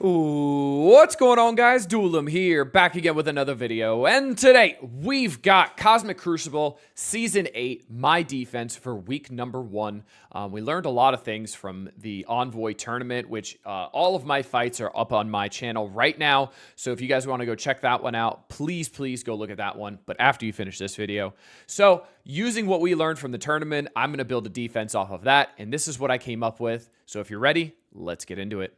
Ooh, what's going on, guys? Duelim here, back again with another video. And today, we've got Cosmic Crucible Season 8, my defense for week number 1. We learned a lot of things from the Envoy tournament, which all of my fights are up on my channel right now. So if you guys want to go check that one out, please go look at that one. But after you finish this video. So using what we learned from the tournament, I'm going to build a defense off of that. And this is what I came up with. So if you're ready, let's get into it.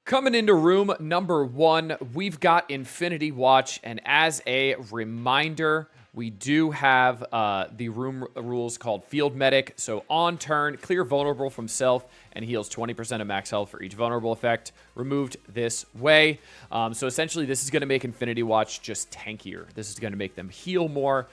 Coming into room number 1, we've got Infinity Watch, and as a reminder, we do have the room rules called Field Medic. So on turn, clear vulnerable from self and heals 20% of max health for each vulnerable effect removed this way. So essentially, this is going to make Infinity Watch just tankier. This is going to make them heal more.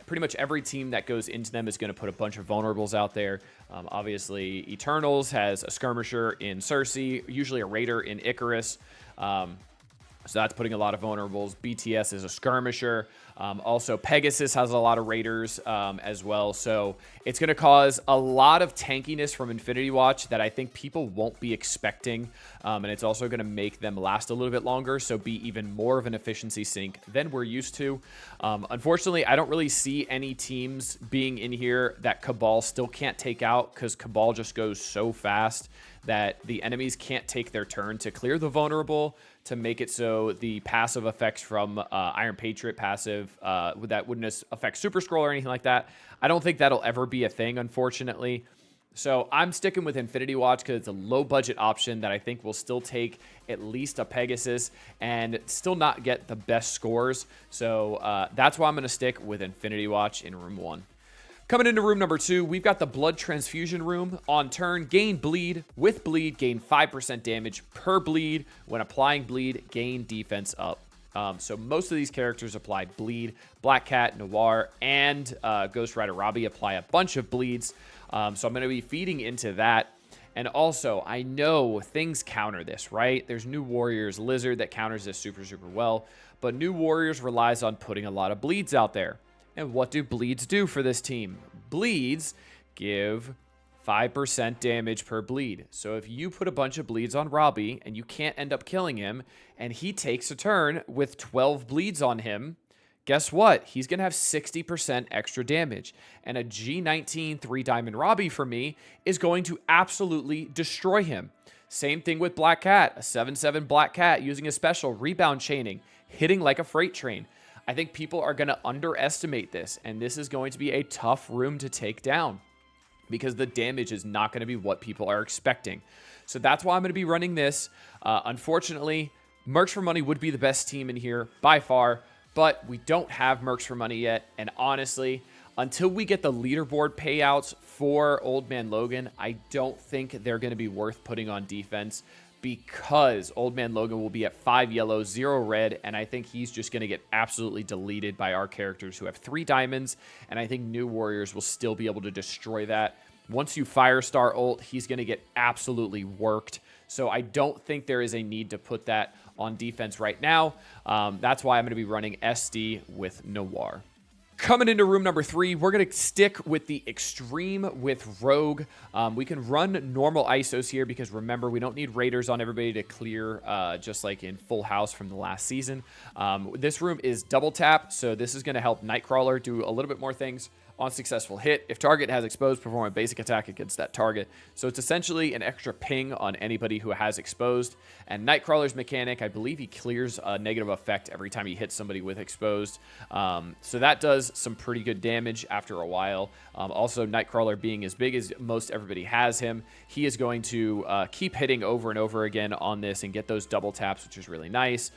Pretty much every team that goes into them is going to put a bunch of vulnerables out there. Obviously, Eternals has a Skirmisher in Cersei, usually a Raider in Icarus. So that's putting a lot of vulnerables. BTS is a Skirmisher. Also, Pegasus has a lot of Raiders as well. So it's going to cause a lot of tankiness from Infinity Watch that I think people won't be expecting. And it's also going to make them last a little bit longer. So be even more of an efficiency sink than we're used to. Unfortunately, I don't really see any teams being in here that Cabal still can't take out, because Cabal just goes so fast that the enemies can't take their turn to clear the vulnerable, to make it so the passive effects from Iron Patriot passive that wouldn't affect Super Scroll or anything like that. I don't think that'll ever be a thing, unfortunately. So I'm sticking with Infinity Watch because it's a low budget option that I think will still take at least a Pegasus and still not get the best scores. So that's why I'm going to stick with Infinity Watch in room 1. Coming into room number 2, we've got the Blood Transfusion room. On turn, gain bleed. With bleed, gain 5% damage per bleed. When applying bleed, gain defense up. So most of these characters apply bleed. Black Cat, Noir, and Ghost Rider Robbie apply a bunch of bleeds. So I'm going to be feeding into that. And also, I know things counter this, right? There's New Warriors Lizard that counters this super well. But New Warriors relies on putting a lot of bleeds out there. And what do bleeds do for this team? Bleeds give 5% damage per bleed. So if you put a bunch of bleeds on Robbie and you can't end up killing him, and he takes a turn with 12 bleeds on him, guess what? He's going to have 60% extra damage. And a G19 3-Diamond Robbie for me is going to absolutely destroy him. Same thing with Black Cat. A 7/7 Black Cat using a special rebound chaining, hitting like a freight train. I think people are going to underestimate this, and this is going to be a tough room to take down because the damage is not going to be what people are expecting. So that's why I'm going to be running this. Unfortunately, Mercs for Money would be the best team in here by far, but we don't have Mercs for Money yet. And honestly, until we get the leaderboard payouts for Old Man Logan, I don't think they're going to be worth putting on defense, because Old Man Logan will be at 5 yellow, 0 red, and I think he's just going to get absolutely deleted by our characters who have 3 diamonds, and I think New Warriors will still be able to destroy that. Once you Firestar ult, he's going to get absolutely worked, so I don't think there is a need to put that on defense right now. That's why I'm going to be running SD with Noir. Coming into room number 3, we're going to stick with the Extreme with Rogue. We can run normal ISOs here because, remember, we don't need Raiders on everybody to clear, just like in Full House from the last season. This room is double tap, so this is going to help Nightcrawler do a little bit more things on successful hit. If target has exposed, perform a basic attack against that target. So it's essentially an extra ping on anybody who has exposed. And Nightcrawler's mechanic, I believe he clears a negative effect every time he hits somebody with exposed. So that does some pretty good damage after a while. Also, Nightcrawler being as big as most everybody has him, he is going to keep hitting over and over again on this and get those double taps, which is really nice.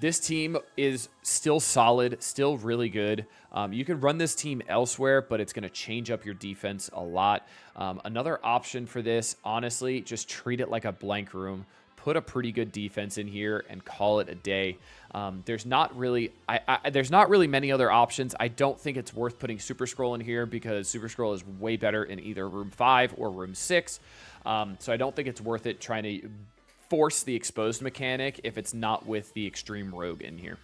This team is still solid, still really good. You can run this team elsewhere, but it's going to change up your defense a lot. Another option for this, honestly, just treat it like a blank room. Put a pretty good defense in here and call it a day. There's not really many other options. I don't think it's worth putting Super Scroll in here because Super Scroll is way better in either room 5 or room 6. So I don't think it's worth it trying to force the exposed mechanic if it's not with the Extreme Rogue in here.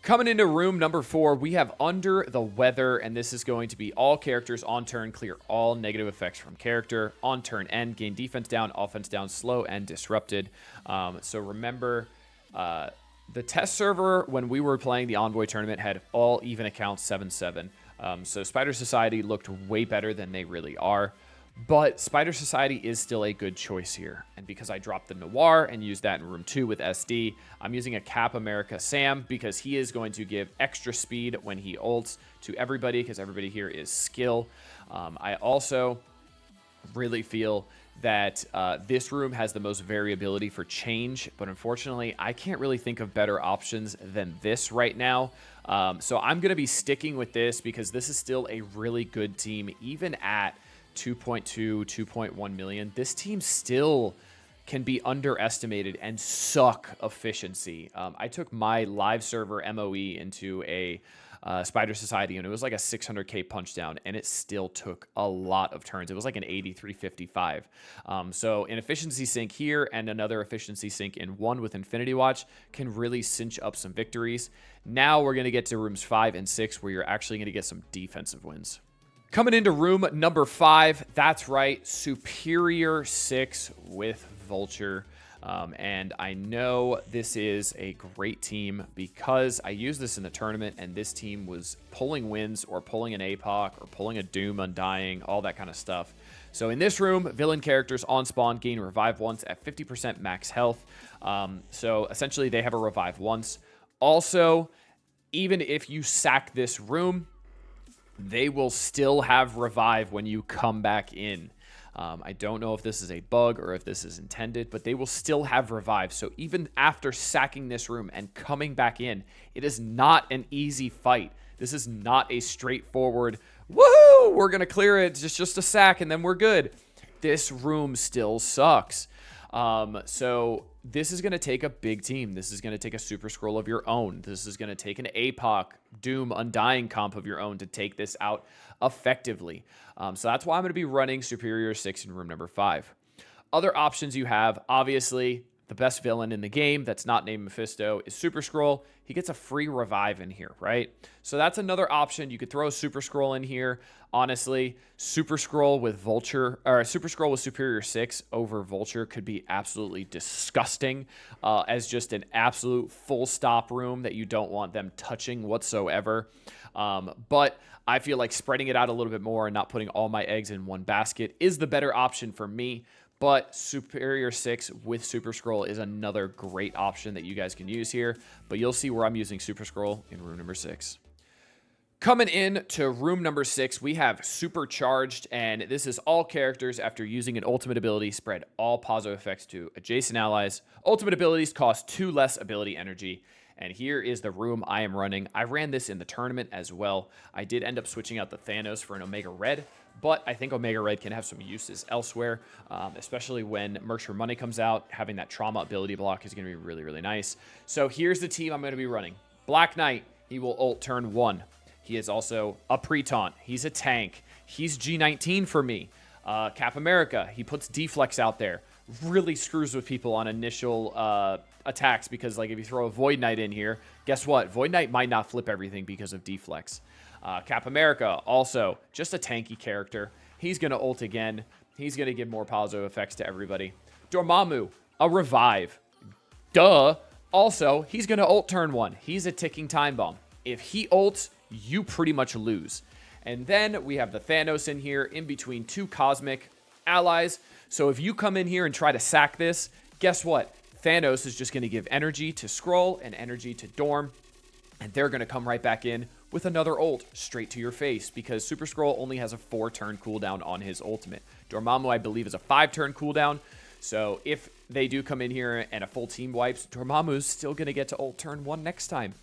Coming into room number 4, we have Under the Weather, and this is going to be all characters on turn, clear all negative effects from character. On turn end, gain defense down, offense down, slow, and disrupted. So remember, the test server, when we were playing the Envoy tournament, had all even accounts 7-7. So Spider Society looked way better than they really are. But Spider Society is still a good choice here. And because I dropped the Noir and used that in room 2 with SD, I'm using a Cap America Sam because he is going to give extra speed when he ults to everybody because everybody here is skill. I also really feel that this room has the most variability for change, but unfortunately, I can't really think of better options than this right now. So I'm going to be sticking with this because this is still a really good team, even at 2.2, 2.1 million. This team still can be underestimated and suck efficiency. I took my live server MOE into a Spider Society, and it was like a 600k punch down, and it still took a lot of turns. It was like an 8355. So an efficiency sync here and another efficiency sync in one with Infinity Watch can really cinch up some victories. Now we're going to get to rooms 5 and 6 where you're actually going to get some defensive wins. Coming into room number 5, that's right, Superior 6 with Vulture. And I know this is a great team because I used this in the tournament and this team was pulling wins or pulling an APOC or pulling a Doom Undying, all that kind of stuff. So in this room, villain characters on spawn gain revive once at 50% max health. So essentially they have a revive once. Also, even if you sack this room, they will still have revive when you come back in. I don't know if this is a bug or if this is intended, but they will still have revive. So even after sacking this room and coming back in, it is not an easy fight. This is not a straightforward, woohoo, we're going to clear it. It's just a sack and then we're good. This room still sucks. So this is going to take a big team. This is going to take a Super Scroll of your own. This is going to take an APOC, Doom, Undying comp of your own to take this out effectively. So that's why I'm going to be running Superior 6 in room number 5. Other options you have, obviously, the best villain in the game that's not named Mephisto is Super Scroll. He gets a free revive in here, right? So that's another option. You could throw a Super Scroll in here. Honestly, Super Scroll with Vulture, or Super Scroll with Superior 6 over Vulture could be absolutely disgusting as just an absolute full stop room that you don't want them touching whatsoever. But I feel like spreading it out a little bit more and not putting all my eggs in one basket is the better option for me. But Superior 6 with Super Scroll is another great option that you guys can use here. But you'll see where I'm using Super Scroll in room number 6. Coming in to room number 6, we have Supercharged, and this is all characters after using an ultimate ability spread all positive effects to adjacent allies. Ultimate abilities cost 2 less ability energy. And here is the room I am running. I ran this in the tournament as well. I did end up switching out the Thanos for an Omega Red, but I think Omega Red can have some uses elsewhere, especially when Merch for Money comes out. Having that trauma ability block is going to be really, really nice. So here's the team I'm going to be running. Black Knight, he will ult turn 1. He is also a pre-taunt. He's a tank. He's G19 for me. Cap America, he puts deflex out there. Really screws with people on initial attacks because, like, if you throw a Void Knight in here, guess what? Void Knight might not flip everything because of deflex. Cap America, also just a tanky character. He's going to ult again. He's going to give more positive effects to everybody. Dormammu, a revive. Duh. Also, he's going to ult turn 1. He's a ticking time bomb. If he ults, you pretty much lose. And then we have the Thanos in here in between 2 cosmic allies. So if you come in here and try to sack this, guess what? Thanos is just going to give energy to Skrull and energy to Dorm, and they're going to come right back in with another ult straight to your face because Super Skrull only has a 4-turn cooldown on his ultimate. Dormammu, I believe, is a 5-turn cooldown. So if they do come in here and a full team wipes, Dormammu is still going to get to ult turn 1 next time.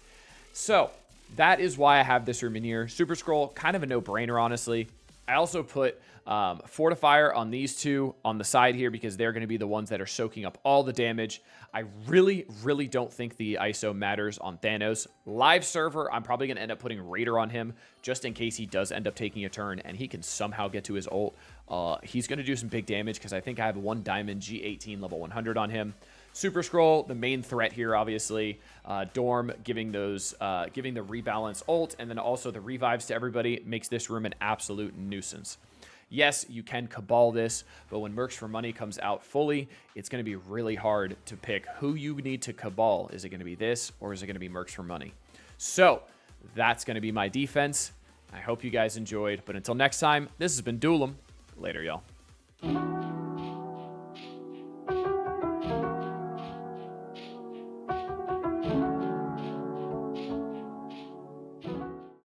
So that is why I have this room in here. Super Skrull, kind of a no-brainer, honestly. I also put Fortifier on these 2 on the side here because they're going to be the ones that are soaking up all the damage. I really, really don't think the ISO matters on Thanos. Live server, I'm probably going to end up putting Raider on him just in case he does end up taking a turn and he can somehow get to his ult. He's going to do some big damage because I think I have 1 Diamond G18 level 100 on him. Super Scroll, the main threat here, obviously. Dorm giving those, giving the rebalance ult, and then also the revives to everybody makes this room an absolute nuisance. Yes, you can Cabal this, but when Mercs for Money comes out fully, it's going to be really hard to pick who you need to Cabal. Is it going to be this, or is it going to be Mercs for Money? So, that's going to be my defense. I hope you guys enjoyed, but until next time, this has been Duelum. Later, y'all.